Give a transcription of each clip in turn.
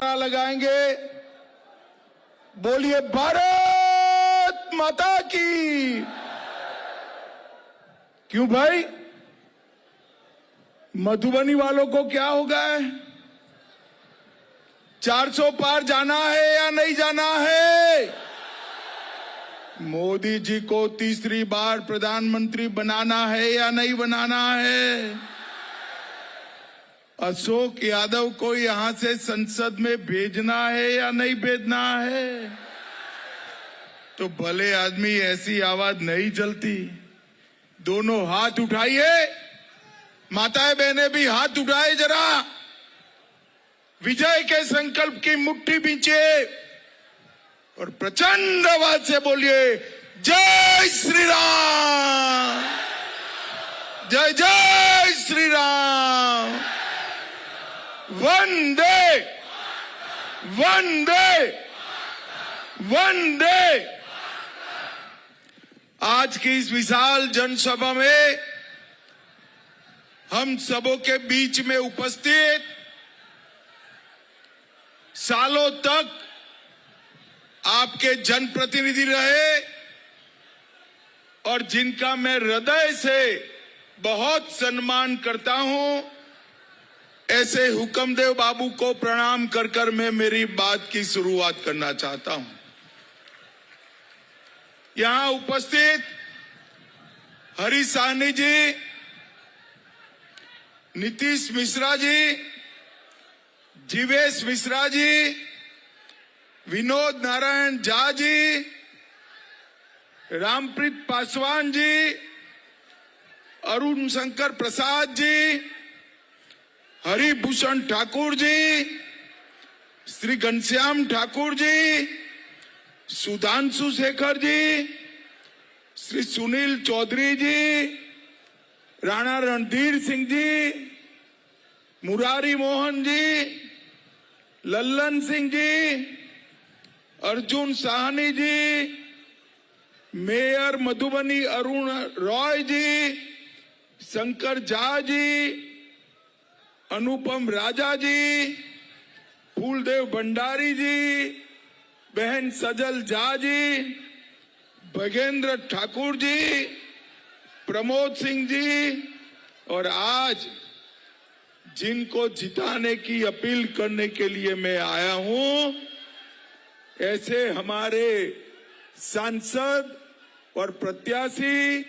लगाएंगे। बोलिए भारत माता की। क्यों भाई, मधुबनी वालों को क्या हो गया है? 400 पार जाना है या नहीं जाना है? मोदी जी को तीसरी बार प्रधानमंत्री बनाना है या नहीं बनाना है? अशोक यादव को यहां से संसद में भेजना है या नहीं भेजना है? तो भले आदमी ऐसी आवाज नहीं चलती। दोनों हाथ उठाइए, माताएं बहनें भी हाथ उठाए जरा। विजय के संकल्प की मुट्ठी बींचिए और प्रचंड आवाज से बोलिए जय श्री राम, जय जय श्री राम, वंदे वंदे वंदे। आज की इस विशाल जनसभा में हम सबों के बीच में उपस्थित सालों तक आपके जनप्रतिनिधि रहे और जिनका मैं हृदय से बहुत सम्मान करता हूं, ऐसे हुक्मदेव बाबू को प्रणाम कर कर मैं मेरी बात की शुरुआत करना चाहता हूं। यहां उपस्थित हरी साहनी जी, नीतीश मिश्रा जी, जीवेश मिश्रा जी, विनोद नारायण झा जी, रामप्रीत पासवान जी, अरुण शंकर प्रसाद जी, हरिभूषण ठाकुर जी, श्री घनश्याम ठाकुर जी, सुधांशु शेखर जी, श्री सुनील चौधरी जी, राणा रणधीर सिंह जी, मुरारी मोहन जी, लल्लन सिंह जी, अर्जुन साहनी जी, मेयर मधुबनी अरुण रॉय जी, शंकर झा जी, अनुपम राजा जी, फूलदेव भंडारी जी, बहन सजल झा जी, भगेंद्र ठाकुर जी, प्रमोद सिंह जी, और आज जिनको जिताने की अपील करने के लिए मैं आया हूं, ऐसे हमारे सांसद और प्रत्याशी,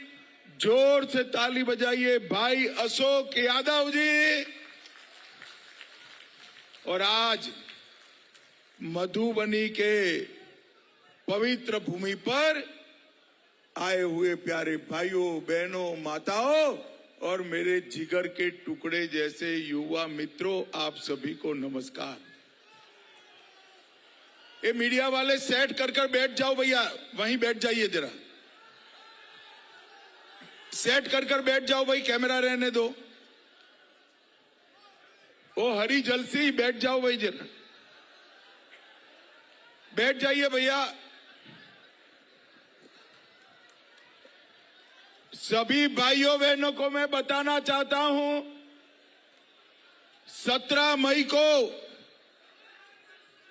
जोर से ताली बजाइए, भाई अशोक यादव जी। और आज मधुबनी के पवित्र भूमि पर आए हुए प्यारे भाइयों बहनों माताओं और मेरे जिगर के टुकड़े जैसे युवा मित्रों, आप सभी को नमस्कार। ये मीडिया वाले सेट कर कर बैठ जाओ भैया, वहीं बैठ जाइए जरा, सेट कर कर बैठ जाओ भाई, कैमरा रहने दो। ओ हरी जलसी, बैठ जाओ भाई जरा, बैठ जाइए भैया। सभी भाइयों बहनों को मैं बताना चाहता हूं, 17 मई को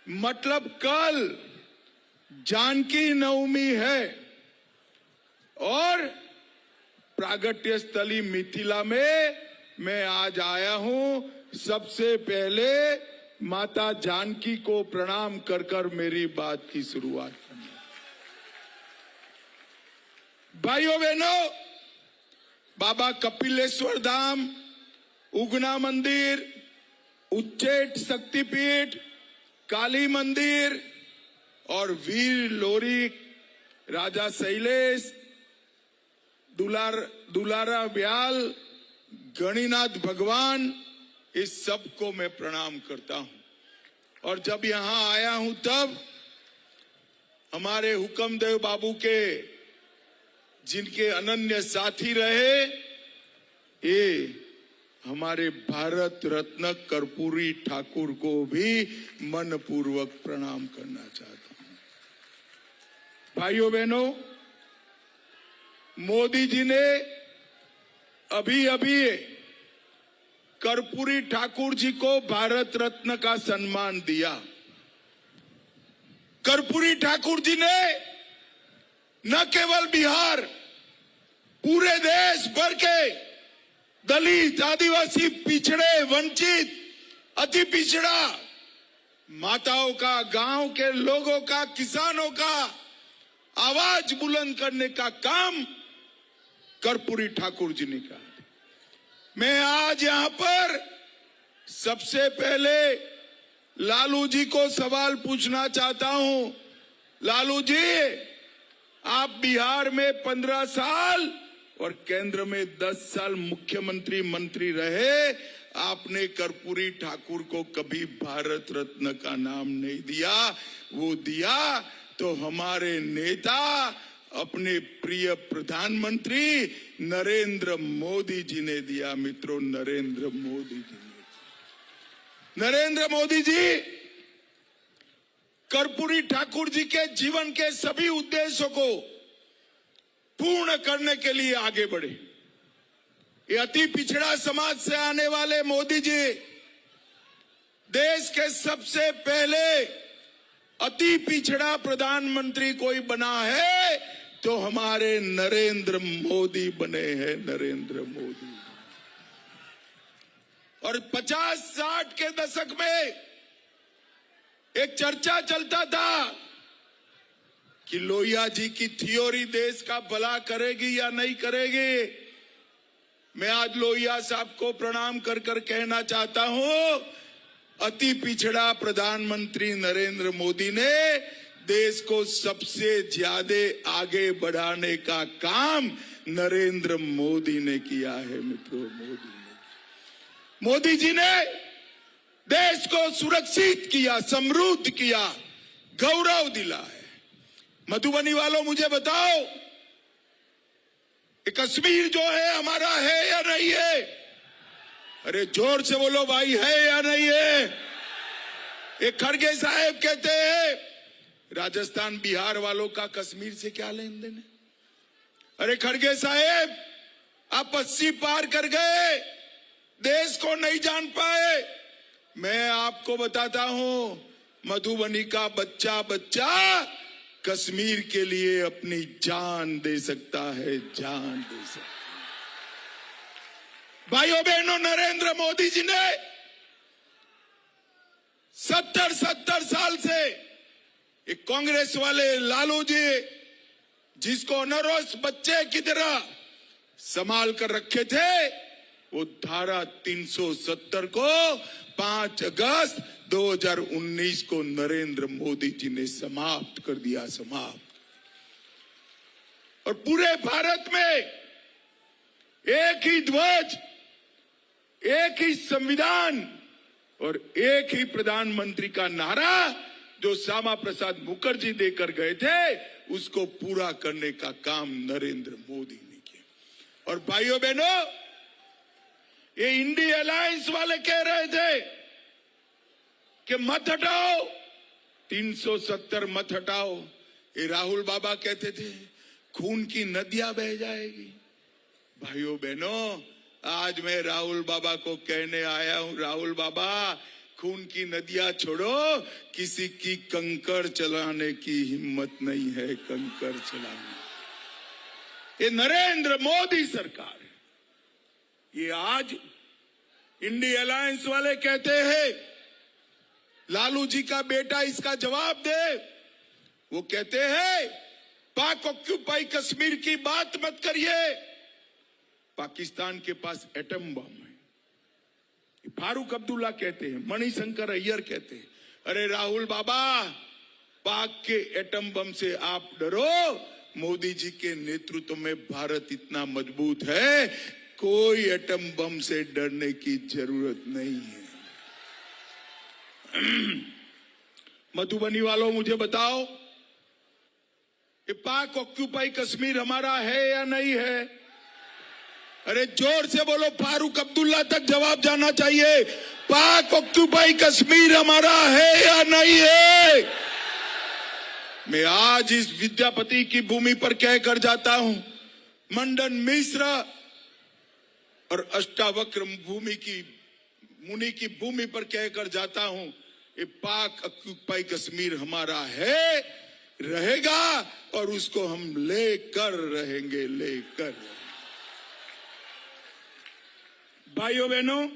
मतलब कल जानकी नवमी है और प्रागट्य स्थली मिथिला में मैं आज आया हूं। सबसे पहले माता जानकी को प्रणाम कर कर मेरी बात की शुरुआत करनी। भाइयों बहनों, बाबा कपिलेश्वर धाम, उगना मंदिर, उच्चैठ शक्तिपीठ, काली मंदिर और वीर लोरी राजा शैलेश, दुलारा ब्याल, गणिनाथ भगवान, इस सब को मैं प्रणाम करता हूं। और जब यहां आया हूं तब हमारे हुक्मदेव बाबू के जिनके अनन्य साथी रहे, ये हमारे भारत रत्न कर्पूरी ठाकुर को भी मनपूर्वक प्रणाम करना चाहता हूं। भाइयों बहनों, मोदी जी ने अभी अभी कर्पूरी ठाकुर जी को भारत रत्न का सम्मान दिया। कर्पूरी ठाकुर जी ने न केवल बिहार, पूरे देश भर के दलित, आदिवासी, पिछड़े, वंचित, अति पिछड़ा माताओं का, गांव के लोगों का, किसानों का आवाज बुलंद करने का काम कर्पूरी ठाकुर जी ने किया। मैं आज यहां पर सबसे पहले लालू जी को सवाल पूछना चाहता हूं। लालू जी, आप बिहार में 15 साल और केंद्र में 10 साल मुख्यमंत्री मंत्री रहे, आपने कर्पूरी ठाकुर को कभी भारत रत्न का नाम नहीं दिया। वो दिया तो हमारे नेता, अपने प्रिय प्रधानमंत्री नरेंद्र मोदी जी ने दिया। मित्रों, नरेंद्र मोदी जी ने। नरेंद्र मोदी जी कर्पूरी ठाकुर जी के जीवन के सभी उद्देश्यों को पूर्ण करने के लिए आगे बढ़े। ये अति पिछड़ा समाज से आने वाले मोदी जी देश के सबसे पहले अति पिछड़ा प्रधानमंत्री कोई बना है तो हमारे नरेंद्र मोदी बने हैं। नरेंद्र मोदी। और 50-60 के दशक में एक चर्चा चलता था कि लोहिया जी की थ्योरी देश का भला करेगी या नहीं करेगी। मैं आज लोहिया साहब को प्रणाम कर कर कहना चाहता हूं, अति पिछड़ा प्रधानमंत्री नरेंद्र मोदी ने देश को सबसे ज्यादा आगे बढ़ाने का काम नरेंद्र मोदी ने किया है। मित्रों, मोदी जी ने देश को सुरक्षित किया, समृद्ध किया, गौरव दिला है। मधुबनी वालों, मुझे बताओ, कश्मीर जो है हमारा है या नहीं है? अरे जोर से बोलो भाई, है या नहीं है? एक खड़गे साहब कहते हैं राजस्थान बिहार वालों का कश्मीर से क्या लेन देन है? अरे खड़गे साहब, आप 80 पार कर गए, देश को नहीं जान पाए। मैं आपको बताता हूं, मधुबनी का बच्चा कश्मीर के लिए अपनी जान दे सकता है, जान दे सकता है। भाइयों बहनों, नरेंद्र मोदी जी ने 70 साल से एक कांग्रेस वाले लालू जी, जिसको नरोस बच्चे की तरह संभाल कर रखे थे, वो धारा 370 को 5 अगस्त 2019 को नरेंद्र मोदी जी ने समाप्त कर दिया, समाप्त। और पूरे भारत में एक ही ध्वज, एक ही संविधान और एक ही प्रधानमंत्री का नारा जो श्यामा प्रसाद मुखर्जी देकर गए थे, उसको पूरा करने का काम नरेंद्र मोदी ने किया। और भाइयों बहनों, ये इंडी अलायंस वाले कह रहे थे कि मत हटाओ, 370 मत हटाओ। ये राहुल बाबा कहते थे खून की नदियां बह जाएगी। भाइयों बहनों, आज मैं राहुल बाबा को कहने आया हूं, राहुल बाबा, खून की नदियां छोड़ो, किसी की कंकड़ चलाने की हिम्मत नहीं है, कंकड़ चलाने। ये नरेंद्र मोदी सरकार है। ये आज इंडी अलायंस वाले कहते हैं, लालू जी का बेटा इसका जवाब दे। वो कहते हैं पाक ऑक्यूपाई कश्मीर की बात मत करिए, पाकिस्तान के पास एटम बम है। फारूक अब्दुल्ला कहते हैं, मणिशंकर अय्यर कहते हैं, अरे राहुल बाबा, पाक के एटम बम से आप डरो, मोदी जी के नेतृत्व में भारत इतना मजबूत है, कोई एटम बम से डरने की जरूरत नहीं है। मधुबनी वालों, मुझे बताओ, ये पाक ऑक्यूपाई कश्मीर हमारा है या नहीं है? अरे जोर से बोलो, फारूक अब्दुल्ला तक जवाब जाना चाहिए। पाक ऑक्यूपाई कश्मीर हमारा है या नहीं है? मैं आज इस विद्यापति की भूमि पर कहकर जाता हूं, मंडन मिश्र और अष्टावक्र भूमि की मुनि की भूमि पर कहकर जाता हूं, ये पाक ऑक्युपाई कश्मीर हमारा है, रहेगा और उसको हम लेकर रहेंगे, लेकर। भाइयों बहनों,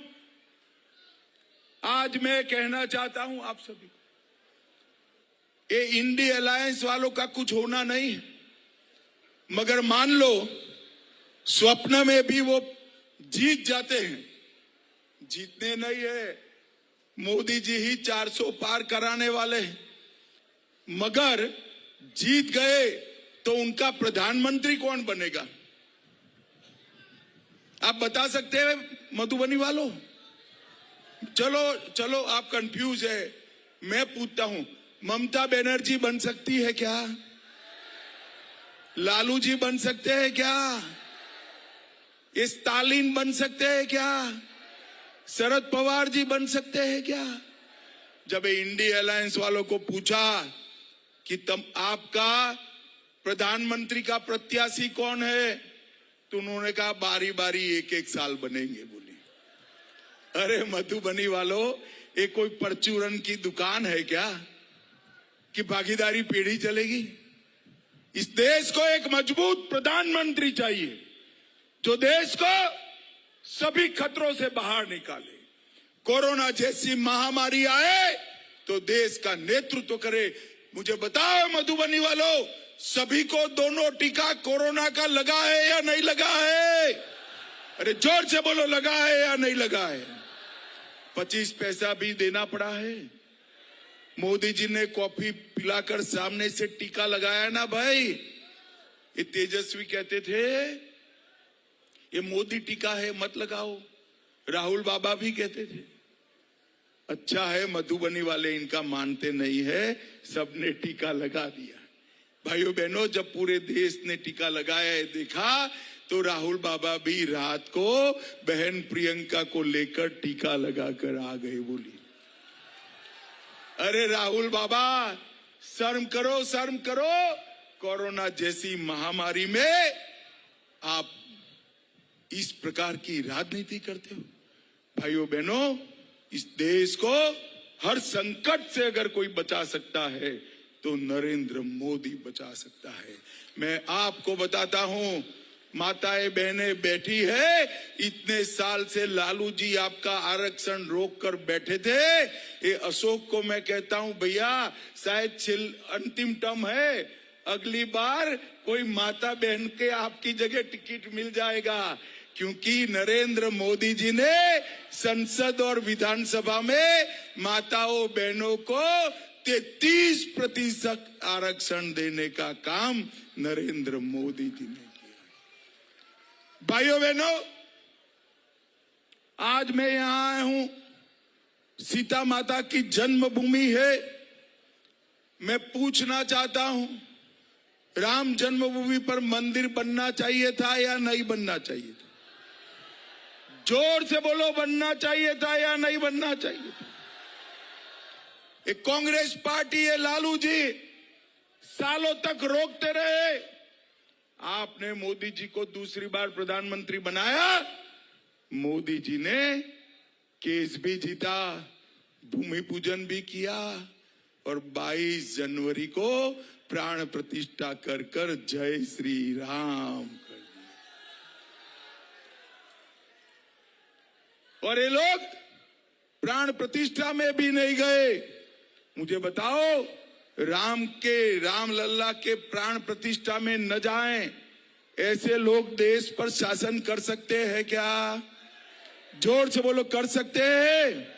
आज मैं कहना चाहता हूं आप सभी, ये इंडी अलायंस वालों का कुछ होना नहीं है, मगर मान लो स्वप्न में भी वो जीत जाते हैं। जीतने नहीं है, मोदी जी ही 400 पार कराने वाले हैं, मगर जीत गए तो उनका प्रधानमंत्री कौन बनेगा? आप बता सकते हैं मधुबनी वालों? चलो चलो, आप कंफ्यूज है, मैं पूछता हूं, ममता बनर्जी बन सकती है क्या? लालू जी बन सकते हैं क्या? स्टालिन बन सकते हैं क्या? शरद पवार जी बन सकते हैं क्या? जब इंडी अलायंस वालों को पूछा कि तुम आपका प्रधानमंत्री का प्रत्याशी कौन है, तो उन्होंने कहा बारी बारी एक एक साल बनेंगे। बोली, अरे मधुबनी वालों, ये कोई परचूरन की दुकान है क्या कि भागीदारी पीढ़ी चलेगी? इस देश को एक मजबूत प्रधानमंत्री चाहिए जो देश को सभी खतरों से बाहर निकाले। कोरोना जैसी महामारी आए तो देश का नेतृत्व करे। मुझे बताओ मधुबनी वालों, सभी को दोनों टीका कोरोना का लगा है या नहीं लगा है? अरे जोर से बोलो, लगा है या नहीं लगा है? 25 पैसा भी देना पड़ा है। मोदी जी ने कॉफी पिलाकर सामने से टीका लगाया ना भाई। ये तेजस्वी कहते थे ये मोदी टीका है, मत लगाओ। राहुल बाबा भी कहते थे। अच्छा है मधुबनी वाले इनका मानते नहीं है, सबने टीका लगा दिया। भाइयों बहनों, जब पूरे देश ने टीका लगाया है देखा, तो राहुल बाबा भी रात को बहन प्रियंका को लेकर टीका लगाकर आ गए। बोली, अरे राहुल बाबा शर्म करो, शर्म करो। कोरोना जैसी महामारी में आप इस प्रकार की राजनीति करते हो। भाइयों बहनों, इस देश को हर संकट से अगर कोई बचा सकता है तो नरेंद्र मोदी बचा सकता है। मैं आपको बताता हूं, माताएं बहनें बैठी है, इतने साल से लालू जी आपका आरक्षण रोक कर बैठे थे। ये अशोक को मैं कहता हूं, भैया शायद अंतिम टर्म है, अगली बार कोई माता बहन के आपकी जगह टिकट मिल जाएगा, क्योंकि नरेंद्र मोदी जी ने संसद और विधानसभा में माताओं बहनों को 33% आरक्षण देने का काम नरेंद्र मोदी जी ने किया। भाइयों बहनों, आज मैं यहां आया हूं, सीता माता की जन्मभूमि है। मैं पूछना चाहता हूं, राम जन्मभूमि पर मंदिर बनना चाहिए था या नहीं बनना चाहिए था? जोर से बोलो, बनना चाहिए था या नहीं बनना चाहिए था? एक कांग्रेस पार्टी है, लालू जी सालों तक रोकते रहे। आपने मोदी जी को दूसरी बार प्रधानमंत्री बनाया, मोदी जी ने केस भी जीता, भूमि पूजन भी किया और 22 जनवरी को प्राण प्रतिष्ठा कर कर जय श्री राम कर दिया। और ये लोग प्राण प्रतिष्ठा में भी नहीं गए। मुझे बताओ, राम लल्ला के प्राण प्रतिष्ठा में न जाएं, ऐसे लोग देश पर शासन कर सकते हैं क्या? जोर से बोलो, कर सकते हैं?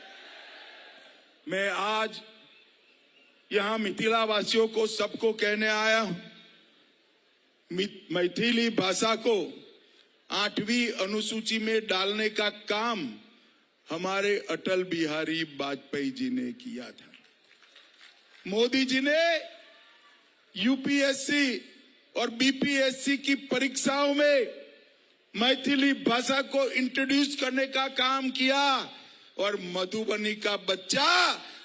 मैं आज यहां मिथिला वासियों को सबको कहने आया हूं, मैथिली भाषा को 8वीं अनुसूची में डालने का काम हमारे अटल बिहारी वाजपेयी जी ने किया था। मोदी जी ने यूपीएससी और बीपीएससी की परीक्षाओं में मैथिली भाषा को इंट्रोड्यूस करने का काम किया और मधुबनी का बच्चा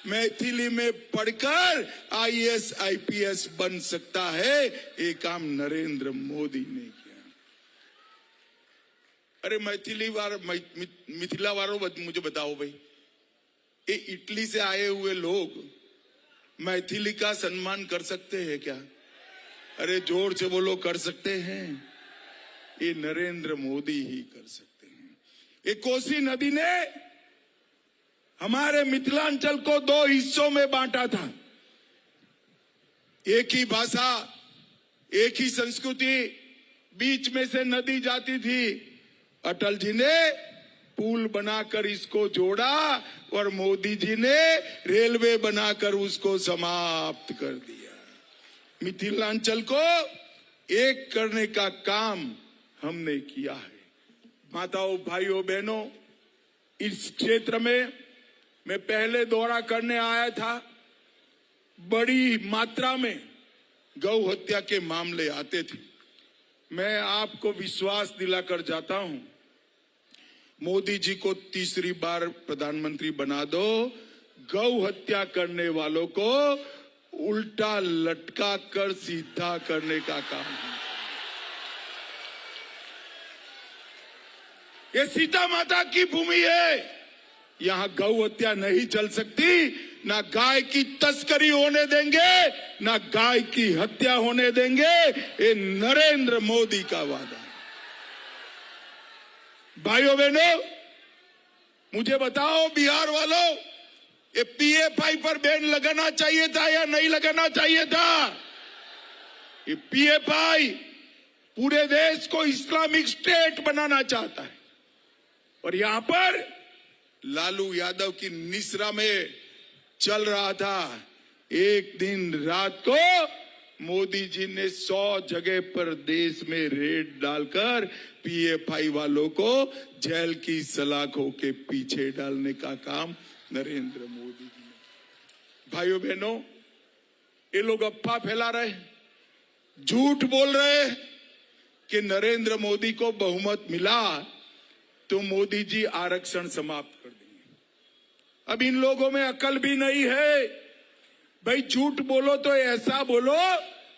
मैथिली में पढ़कर आईएएस आईपीएस बन सकता है। ये काम नरेंद्र मोदी ने किया। अरे मिथिला वालों, मुझे बताओ भाई, ये इटली से आए हुए लोग मैथिली का सम्मान कर सकते हैं क्या? अरे जोर से बोलो, कर सकते हैं? ये नरेंद्र मोदी ही कर सकते हैं। ये कोसी नदी ने हमारे मिथिलांचल को 2 हिस्सों में बांटा था। एक ही भाषा, एक ही संस्कृति, बीच में से नदी जाती थी। अटल जी ने पुल बनाकर इसको जोड़ा और मोदी जी ने रेलवे बनाकर उसको समाप्त कर दिया। मिथिलांचल को एक करने का काम हमने किया है। माताओं, भाइयों, बहनों, इस क्षेत्र में मैं पहले दौरा करने आया था। बड़ी मात्रा में गौ हत्या के मामले आते थे। मैं आपको विश्वास दिलाकर जाता हूं, मोदी जी को तीसरी बार प्रधानमंत्री बना दो, गौ हत्या करने वालों को उल्टा लटका कर सीधा करने का काम है। ये सीता माता की भूमि है, यहां गौ हत्या नहीं चल सकती। ना गाय की तस्करी होने देंगे, ना गाय की हत्या होने देंगे। ये नरेंद्र मोदी का वादा है। भाइयों बहनों, मुझे बताओ बिहार वालों, ये पीएफआई पर बैन लगाना चाहिए था या नहीं लगाना चाहिए था? ये पीएफआई पूरे देश को इस्लामिक स्टेट बनाना चाहता है और यहां पर लालू यादव की निसरा में चल रहा था। एक दिन रात को मोदी जी ने 100 जगह पर देश में रेड डालकर पीएफआई वालों को जेल की सलाखों के पीछे डालने का काम नरेंद्र मोदी जी ने। भाइयों बहनों, ये लोग अफवाह फैला रहे हैं, झूठ बोल रहे हैं कि नरेंद्र मोदी को बहुमत मिला तो मोदी जी आरक्षण समाप्त कर देंगे। अब इन लोगों में अकल भी नहीं है। भाई झूठ बोलो तो ऐसा बोलो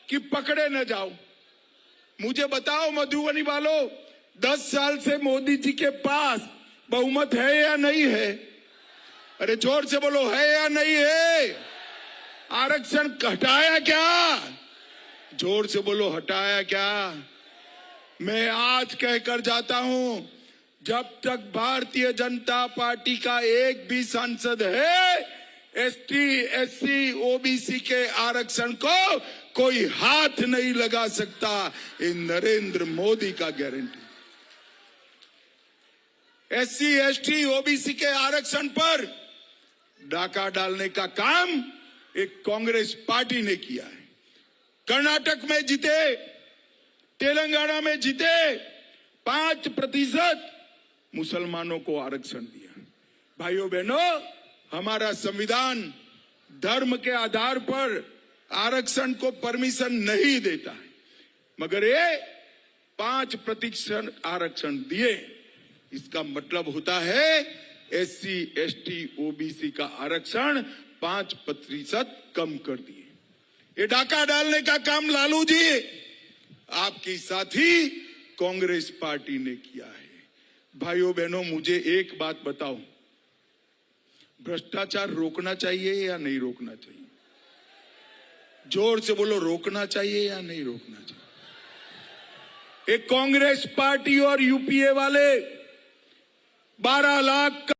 कि पकड़े न जाओ। मुझे बताओ मधुबनी वालों, 10 साल से मोदी जी के पास बहुमत है या नहीं है? अरे जोर से बोलो, है या नहीं है? आरक्षण हटाया क्या? जोर से बोलो, हटाया क्या? मैं आज कहकर जाता हूं, जब तक भारतीय जनता पार्टी का एक भी सांसद है, एसटी, एससी, ओबीसी के आरक्षण को कोई हाथ नहीं लगा सकता। ये नरेंद्र मोदी का गारंटी। एससी, एसटी, ओबीसी के आरक्षण पर डाका डालने का काम एक कांग्रेस पार्टी ने किया है। कर्नाटक में जीते, तेलंगाना में जीते, 5% मुसलमानों को आरक्षण दिया। भाइयों बहनों, हमारा संविधान धर्म के आधार पर आरक्षण को परमिशन नहीं देता है, मगर ये 5% आरक्षण दिए। इसका मतलब होता है एससी, एसटी, ओबीसी का आरक्षण 5% कम कर दिए। ये डाका डालने का काम लालू जी, आपकी साथी कांग्रेस पार्टी ने किया है। भाइयों बहनों, मुझे एक बात बताओ, भ्रष्टाचार रोकना चाहिए या नहीं रोकना चाहिए? जोर से बोलो, रोकना चाहिए या नहीं रोकना चाहिए? एक कांग्रेस पार्टी और यूपीए वाले 12 लाख